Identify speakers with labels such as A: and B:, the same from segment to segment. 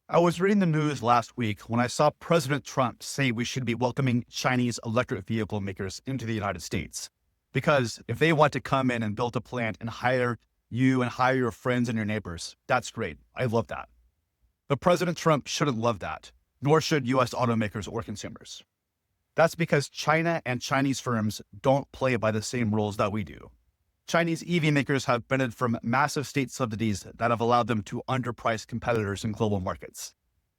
A: I was reading the news last week when I saw President Trump say we should be welcoming Chinese electric vehicle makers into the United States. Because if they want to come in and build a plant and hire you and hire your friends and your neighbors, that's great. I love that. But President Trump shouldn't love that, nor should US automakers or consumers. That's because China and Chinese firms don't play by the same rules that we do. Chinese EV makers have benefited from massive state subsidies that have allowed them to underprice competitors in global markets.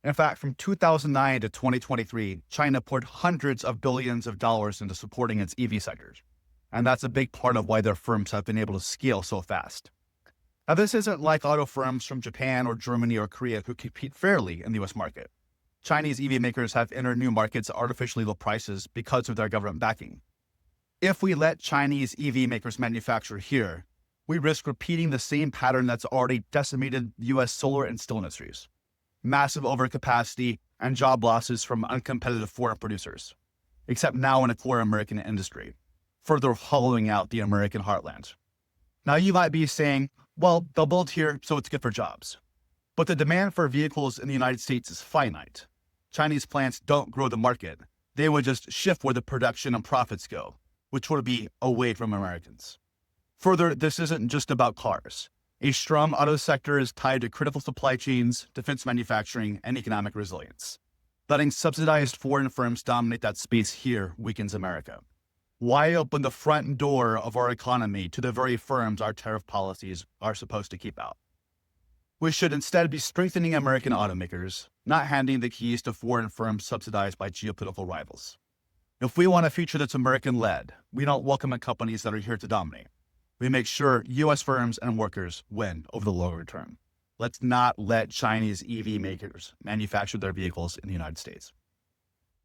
A: In fact, from 2009 to 2023, China poured hundreds of billions of dollars into supporting its EV sectors. And that's a big part of why their firms have been able to scale so fast. Now, this isn't like auto firms from Japan or Germany or Korea who compete fairly in the US market. Chinese EV makers have entered new markets at artificially low prices because of their government backing. If we let Chinese EV makers manufacture here, we risk repeating the same pattern that's already decimated US solar and steel industries. Massive overcapacity and job losses from uncompetitive foreign producers, except now in a core American industry, further hollowing out the American heartland. Now you might be saying, well, they'll build here, so it's good for jobs. But the demand for vehicles in the United States is finite. Chinese plants don't grow the market. They would just shift where the production and profits go, which would be away from Americans. Further, this isn't just about cars. A strong auto sector is tied to critical supply chains, defense manufacturing, and economic resilience. Letting subsidized foreign firms dominate that space here weakens America. Why open the front door of our economy to the very firms our tariff policies are supposed to keep out? We should instead be strengthening American automakers, not handing the keys to foreign firms subsidized by geopolitical rivals. If we want a future that's American-led, we don't welcome in companies that are here to dominate. We make sure U.S. firms and workers win over the longer term. Let's not let Chinese EV makers manufacture their vehicles in the United States.